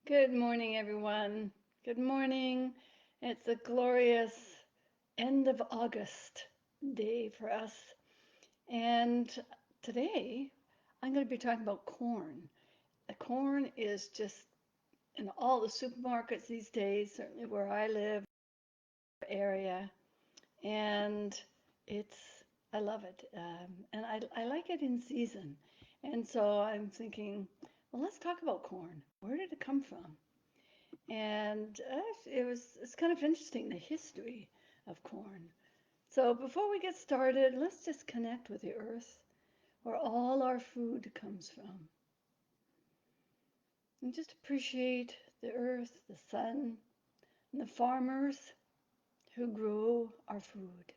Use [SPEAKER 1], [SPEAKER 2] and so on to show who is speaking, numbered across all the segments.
[SPEAKER 1] Good morning, everyone. Good morning. It's a glorious end of August day for us. And today I'm going to be talking about corn. The corn is just in all the supermarkets these days, certainly where I live, area. And it's, I love it. And I like it in season. And so I'm thinking, well, let's talk about corn. Where did it come from? And it's kind of interesting, the history of corn. So before we get started, let's just connect with the earth where all our food comes from. And just appreciate the earth, the sun, and the farmers who grow our food.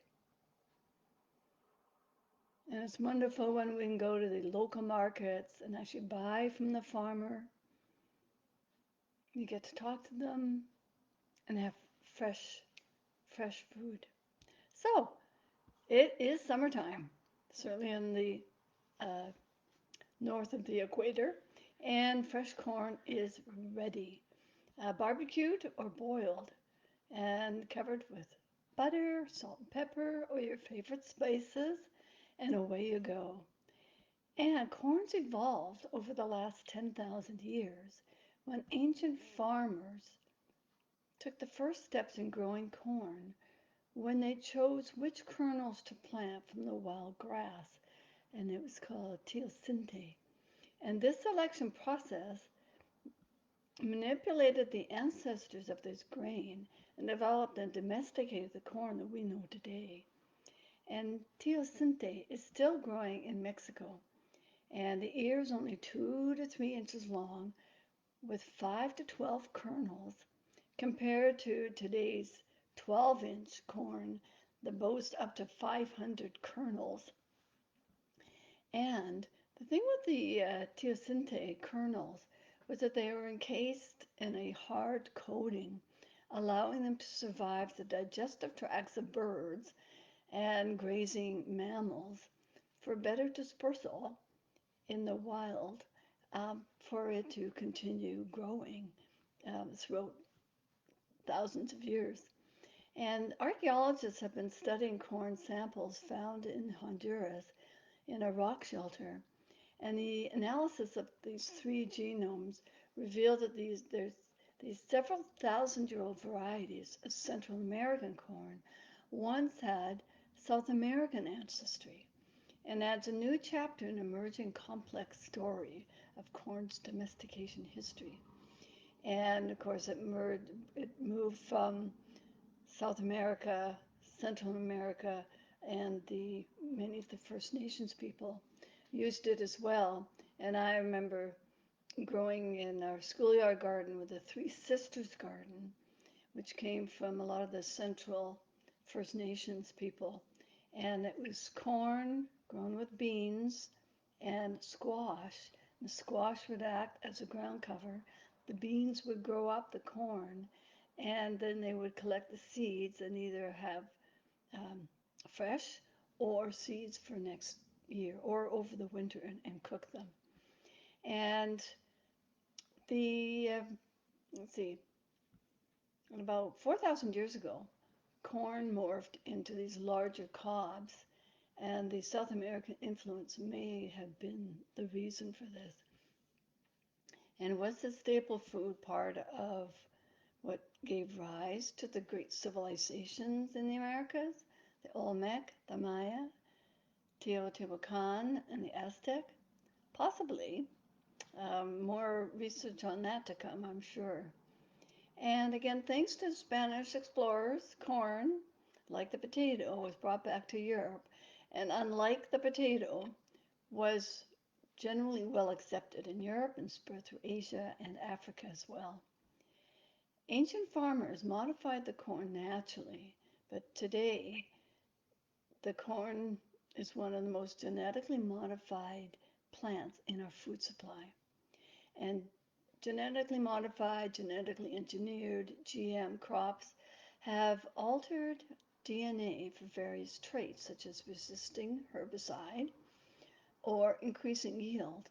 [SPEAKER 1] And it's wonderful when we can go to the local markets and actually buy from the farmer. You get to talk to them and have fresh, fresh food. So it is summertime, certainly in the uh, north of the equator, and fresh corn is ready, barbecued or boiled, and covered with butter, salt and pepper, or your favorite spices, and away you go. And corn's evolved over the last 10,000 years when ancient farmers took the first steps in growing corn when they chose which kernels to plant from the wild grass, and it was called teosinte. And this selection process manipulated the ancestors of this grain and developed and domesticated the corn that we know today. And teosinte is still growing in Mexico, and the ear is only 2 to 3 inches long with 5 to 12 kernels compared to today's 12-inch corn that boasts up to 500 kernels. And the thing with the teosinte kernels was that they were encased in a hard coating, allowing them to survive the digestive tracts of birds and grazing mammals for better dispersal in the wild, for it to continue growing throughout thousands of years. And archaeologists have been studying corn samples found in Honduras in a rock shelter. And the analysis of these three genomes revealed that there's these several thousand-year-old varieties of Central American corn once had South American ancestry, and adds a new chapter in emerging complex story of corn's domestication history. And of course, it moved from South America, Central America, and many of the First Nations people used it as well. And I remember growing in our schoolyard garden with the Three Sisters Garden, which came from a lot of the Central First Nations people. And it was corn grown with beans and squash. The squash would act as a ground cover. The beans would grow up the corn, and then they would collect the seeds and either have um, fresh or seeds for next year or over the winter and cook them. And the, let's see, about 4,000 years ago, corn morphed into these larger cobs, and the South American influence may have been the reason for this. And was the staple food part of what gave rise to the great civilizations in the Americas? The Olmec, the Maya, Teotihuacan, and the Aztec? Possibly. More research on that to come, I'm sure. And again, thanks to Spanish explorers, corn, like the potato, was brought back to Europe, and unlike the potato, was generally well accepted in Europe and spread through Asia and Africa as well. Ancient farmers modified the corn naturally, but today the corn is one of the most genetically modified plants in our food supply. And genetically modified, genetically engineered GM crops have altered DNA for various traits, such as resisting herbicide or increasing yield.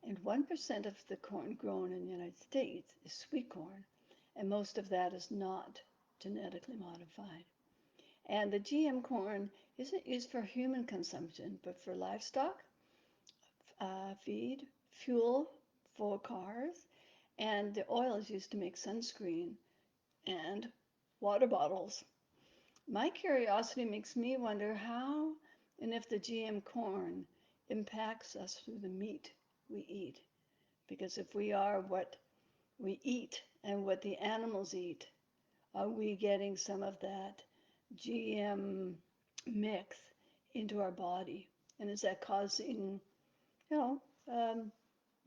[SPEAKER 1] And 1% of the corn grown in the United States is sweet corn, and most of that is not genetically modified. And the GM corn isn't used for human consumption, but for livestock, feed, fuel for cars, and the oil is used to make sunscreen and water bottles. My curiosity makes me wonder how and if the GM corn impacts us through the meat we eat. Because if we are what we eat and what the animals eat, are we getting some of that GM mix into our body? And is that causing, you know, um,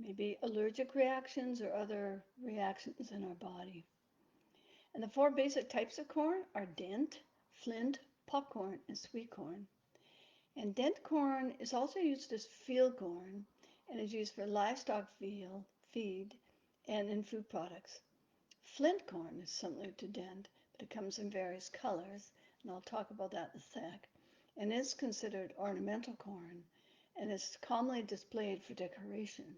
[SPEAKER 1] maybe allergic reactions or other reactions in our body? And the four basic types of corn are dent, flint, popcorn, and sweet corn. And dent corn is also used as field corn and is used for livestock feed and in food products. Flint corn is similar to dent, but it comes in various colors, and I'll talk about that in a sec, and is considered ornamental corn and is commonly displayed for decoration.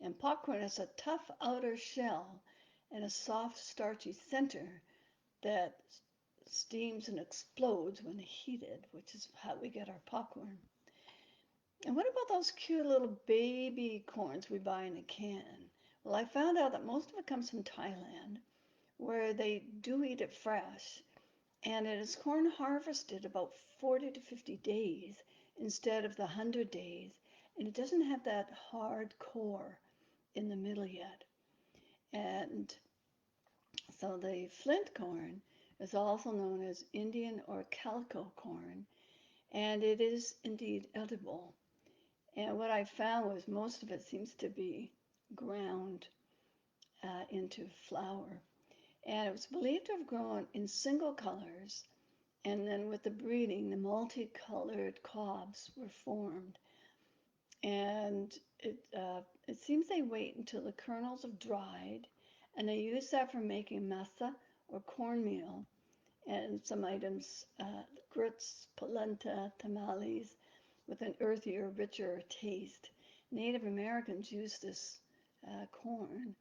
[SPEAKER 1] And popcorn has a tough outer shell and a soft, starchy center that steams and explodes when heated, which is how we get our popcorn. And what about those cute little baby corns we buy in a can? Well, I found out that most of it comes from Thailand, where they do eat it fresh, and it is corn harvested about 40 to 50 days instead of the 100 days, and it doesn't have that hard core in the middle yet. And so the flint corn is also known as Indian or calico corn, and it is indeed edible. And what I found was most of it seems to be ground into flour. And it was believed to have grown in single colors, and then with the breeding, the multicolored cobs were formed. And it seems they wait until the kernels have dried, and they use that for making masa or cornmeal, and some items, grits, polenta, tamales, with an earthier, richer taste. Native Americans use this corn.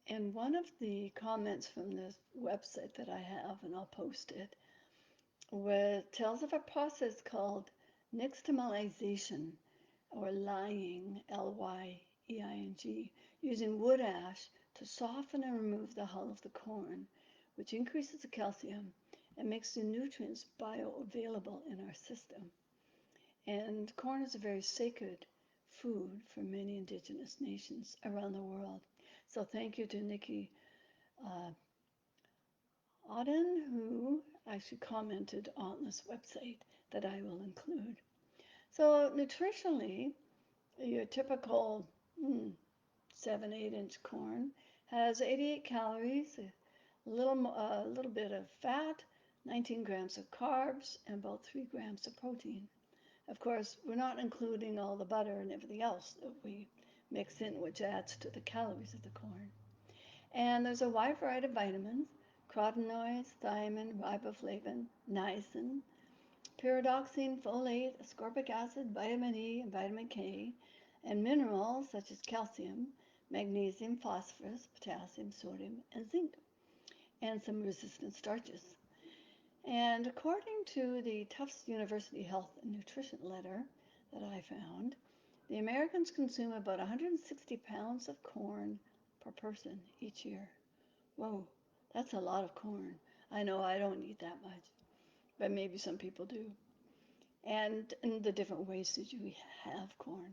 [SPEAKER 1] And one of the comments from this website that I have, and I'll post it, tells of a process called nixtamalization or lying, Lying, using wood ash to soften and remove the hull of the corn, which increases the calcium and makes the nutrients bioavailable in our system. And corn is a very sacred food for many indigenous nations around the world. So thank you to Nikki uh, Auden, who actually commented on this website that I will include. So nutritionally, your typical 7, 8 inch corn has 88 calories, a little bit of fat, 19 grams of carbs, and about 3 grams of protein. Of course, we're not including all the butter and everything else that we mix in, which adds to the calories of the corn. And there's a wide variety of vitamins: carotenoids, thiamine, riboflavin, niacin, pyridoxine, folate, ascorbic acid, vitamin E, and vitamin K, and minerals such as calcium, magnesium, phosphorus, potassium, sodium, and zinc, and some resistant starches. And according to the Tufts University Health and Nutrition letter that I found, the Americans consume about 160 pounds of corn per person each year. Whoa, that's a lot of corn. I know I don't eat that much, but maybe some people do. And the different ways that you have corn.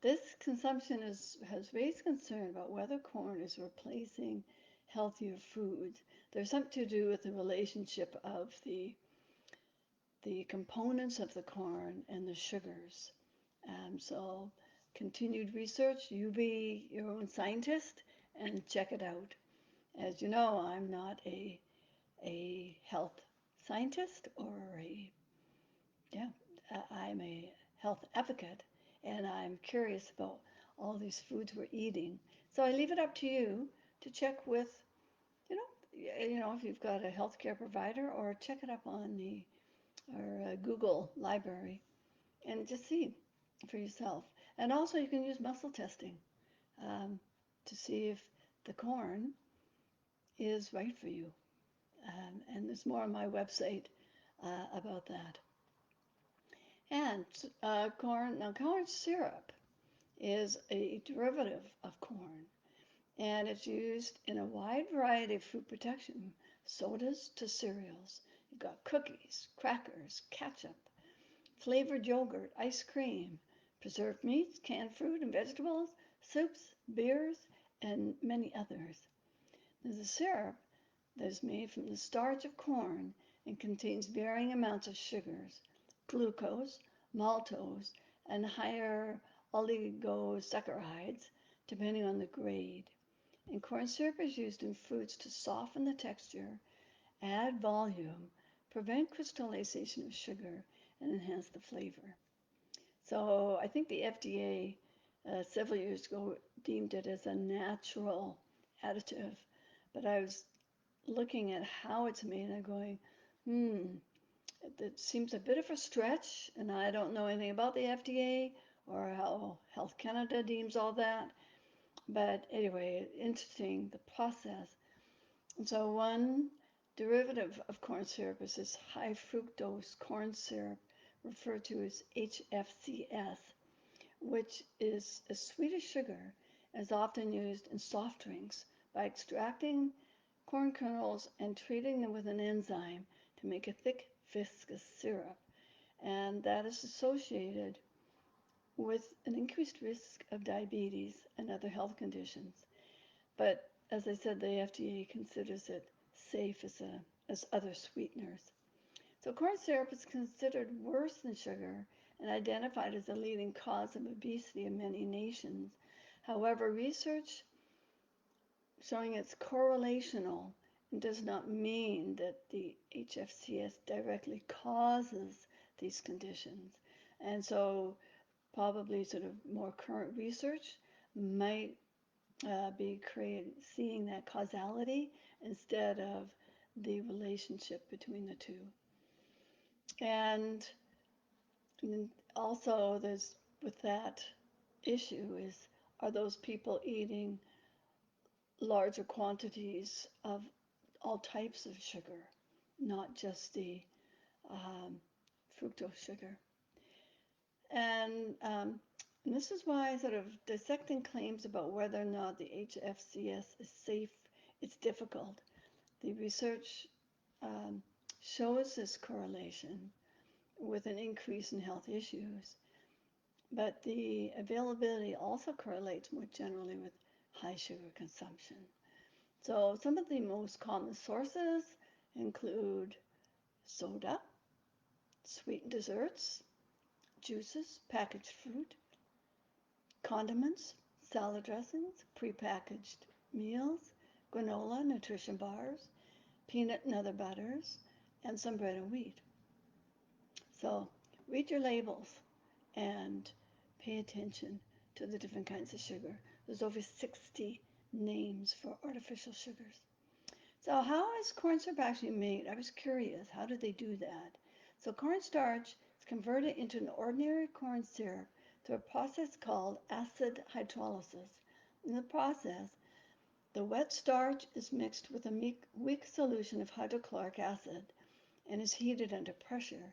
[SPEAKER 1] This consumption has raised concern about whether corn is replacing healthier foods. There's something to do with the relationship of the components of the corn and the sugars. So continued research, you be your own scientist and check it out. As you know, I'm not a health scientist or yeah, I'm a health advocate, and I'm curious about all these foods we're eating. So I leave it up to you to check with, you if you've got a healthcare provider, or check it up on the or Google library and just see for yourself. And also, you can use muscle testing um, to see if the corn is right for you. And there's more on my website about that. And corn syrup is a derivative of corn, and it's used in a wide variety of food protection, sodas to cereals. You've got cookies, crackers, ketchup, flavored yogurt, ice cream, preserved meats, canned fruit and vegetables, soups, beers, and many others. There's a syrup that is made from the starch of corn and contains varying amounts of sugars, glucose, maltose, and higher oligosaccharides, depending on the grade. And corn syrup is used in foods to soften the texture, add volume, prevent crystallization of sugar, and enhance the flavor. So I think the FDA several years ago deemed it as a natural additive, but I was looking at how it's made and going, hmm, it seems a bit of a stretch, and I don't know anything about the FDA or how Health Canada deems all that. But anyway, interesting the process. And so one derivative of corn syrup is this high fructose corn syrup, referred to as HFCS, which is a sweetest sugar and is often used in soft drinks by extracting corn kernels and treating them with an enzyme to make a thick, viscous syrup. And that is associated with an increased risk of diabetes and other health conditions. But as I said, the FDA considers it safe as other sweeteners. So corn syrup is considered worse than sugar and identified as a leading cause of obesity in many nations. However, research showing it's correlational and does not mean that the HFCS directly causes these conditions. And so probably sort of more current research might be seeing that causality instead of the relationship between the two. And, and also, there's with that issue is, are those people eating larger quantities of all types of sugar, not just the um, fructose sugar? And this is why sort of dissecting claims about whether or not the HFCS is safe, it's difficult. The research um, shows this correlation with an increase in health issues, but the availability also correlates more generally with high sugar consumption. So some of the most common sources include soda, sweetened desserts, juices, packaged fruit, condiments, salad dressings, prepackaged meals, granola, nutrition bars, peanut and other butters, and some bread and wheat. So read your labels and pay attention to the different kinds of sugar. There's over 60 names for artificial sugars. So how is corn syrup actually made? I was curious. How do they do that? So cornstarch is converted into an ordinary corn syrup through a process called acid hydrolysis. In the process, the wet starch is mixed with a weak solution of hydrochloric acid and is heated under pressure.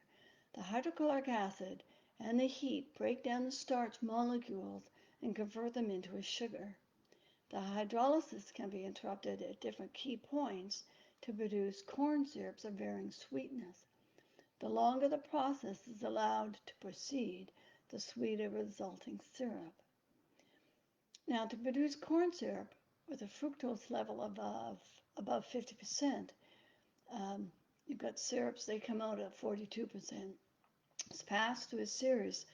[SPEAKER 1] The hydrochloric acid and the heat break down the starch molecules and convert them into a sugar. The hydrolysis can be interrupted at different key points to produce corn syrups of varying sweetness. The longer the process is allowed to proceed, the sweeter resulting syrup. Now, to produce corn syrup with a fructose level above 50%, you've got syrups, they come out at 42%. It's passed through a series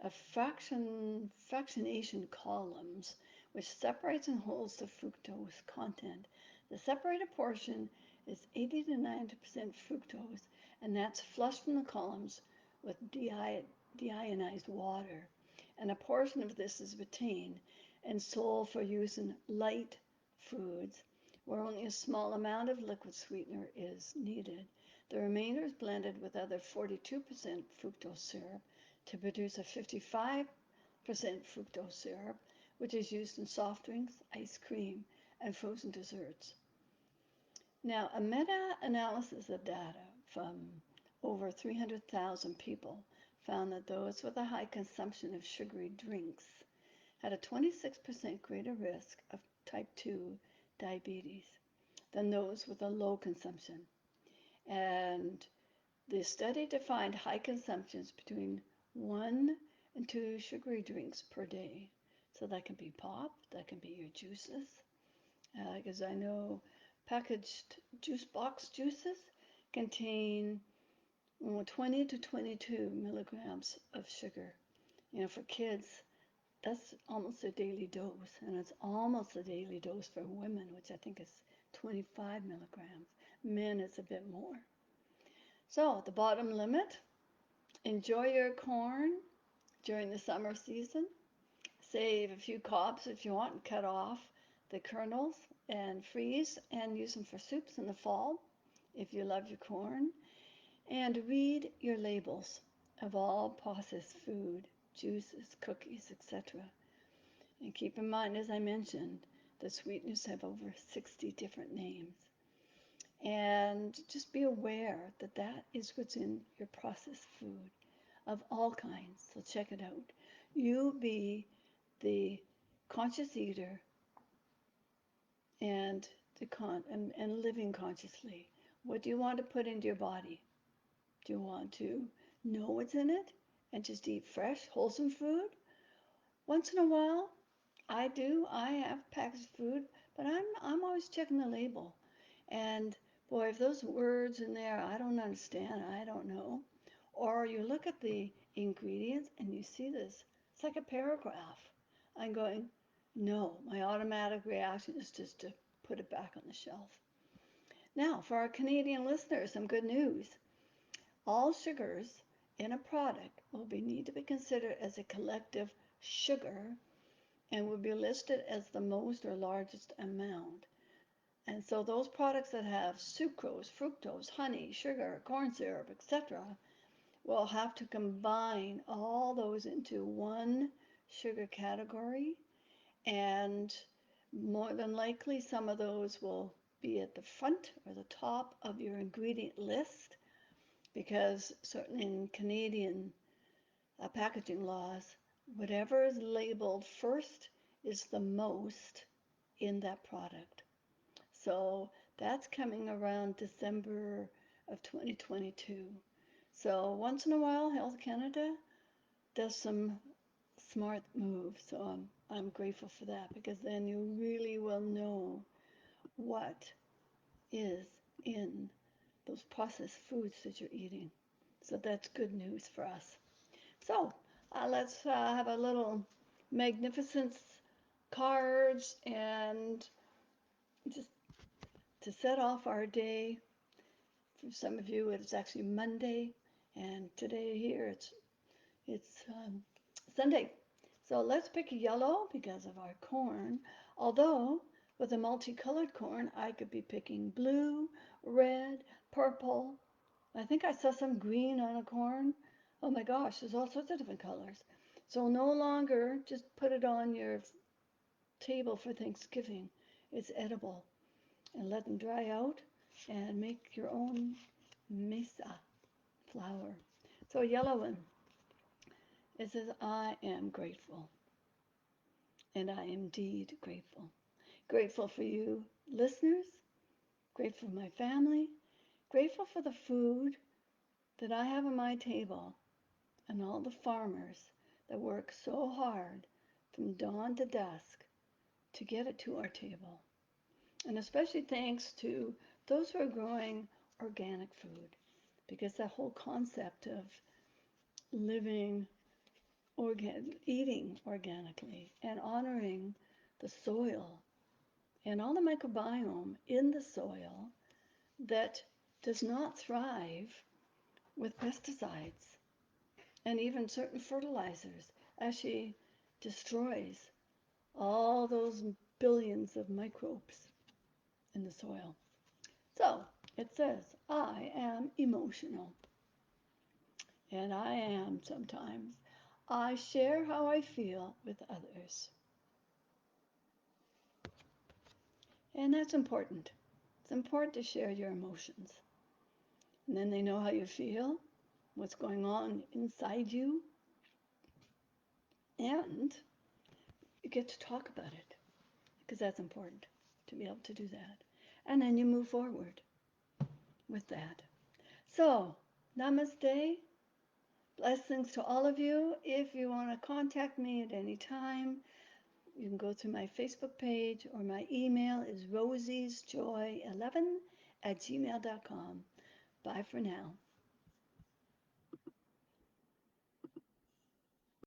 [SPEAKER 1] of fractionation columns, which separates and holds the fructose content. The separated portion is 80 to 90% fructose, and that's flushed from the columns with deionized water. And a portion of this is retained and sold for use in light foods, where only a small amount of liquid sweetener is needed. The remainder is blended with other 42% fructose syrup to produce a 55% fructose syrup, which is used in soft drinks, ice cream, and frozen desserts. Now, a meta analysis of data from over 300,000 people found that those with a high consumption of sugary drinks had a 26% greater risk of type 2 diabetes than those with a low consumption. And the study defined high consumptions between 1 and 2 sugary drinks per day. So that can be pop, that can be your juices, because I know packaged juice box juices contain 20 to 22 milligrams of sugar. For kids, that's almost a daily dose, and it's almost a daily dose for women, which I think is 25 milligrams. Men, it's a bit more. So, the bottom limit, enjoy your corn during the summer season. Save a few cobs if you want and cut off the kernels and freeze and use them for soups in the fall if you love your corn. And read your labels of all processed food, juices, cookies, etc. And keep in mind, as I mentioned, the sweeteners have over 60 different names. And just be aware that that is what's in your processed food of all kinds. So check it out. You be the conscious eater and and living consciously. What do you want to put into your body? Do you want to know what's in it and just eat fresh, wholesome food? Once in a while, I do. I have packaged food, but I'm always checking the label. And boy, if those words in there I don't understand, I don't know. Or you look at the ingredients and you see this, it's like a paragraph. I'm going, no, my automatic reaction is just to put it back on the shelf. Now, for our Canadian listeners, some good news. All sugars in a product need to be considered as a collective sugar and will be listed as the most or largest amount. And so those products that have sucrose, fructose, honey, sugar, corn syrup, etc., will have to combine all those into one sugar category. And more than likely, some of those will be at the front or the top of your ingredient list because certainly in Canadian packaging laws, whatever is labeled first is the most in that product. So that's coming around December of 2022. So once in a while, Health Canada does some smart moves. So I'm grateful for that because then you really will know what is in those processed foods that you're eating. So that's good news for us. So let's have a little magnificence cards and just to set off our day. For some of you, it's actually Monday, and today here it's Sunday. So let's pick yellow because of our corn. Although with a multicolored corn, I could be picking blue, red, purple. I think I saw some green on a corn. Oh my gosh, there's all sorts of different colors. So no longer just put it on your table for Thanksgiving. It's edible. And let them dry out and make your own mesa flour. So a yellow one, it says, I am grateful. And I am indeed grateful. Grateful for you listeners, grateful for my family, grateful for the food that I have on my table and all the farmers that work so hard from dawn to dusk to get it to our table. And especially thanks to those who are growing organic food, because that whole concept of living eating organically and honoring the soil and all the microbiome in the soil that does not thrive with pesticides and even certain fertilizers actually destroys all those billions of microbes in the soil. So it says, I am emotional. And I am sometimes. I share how I feel with others. And that's important. It's important to share your emotions. And then they know how you feel, what's going on inside you, and you get to talk about it because that's important to be able to do that. And then you move forward with that. So, namaste. Blessings to all of you. If you want to contact me at any time, you can go through my Facebook page or my email is rosiesjoy11 at gmail.com. Bye for now.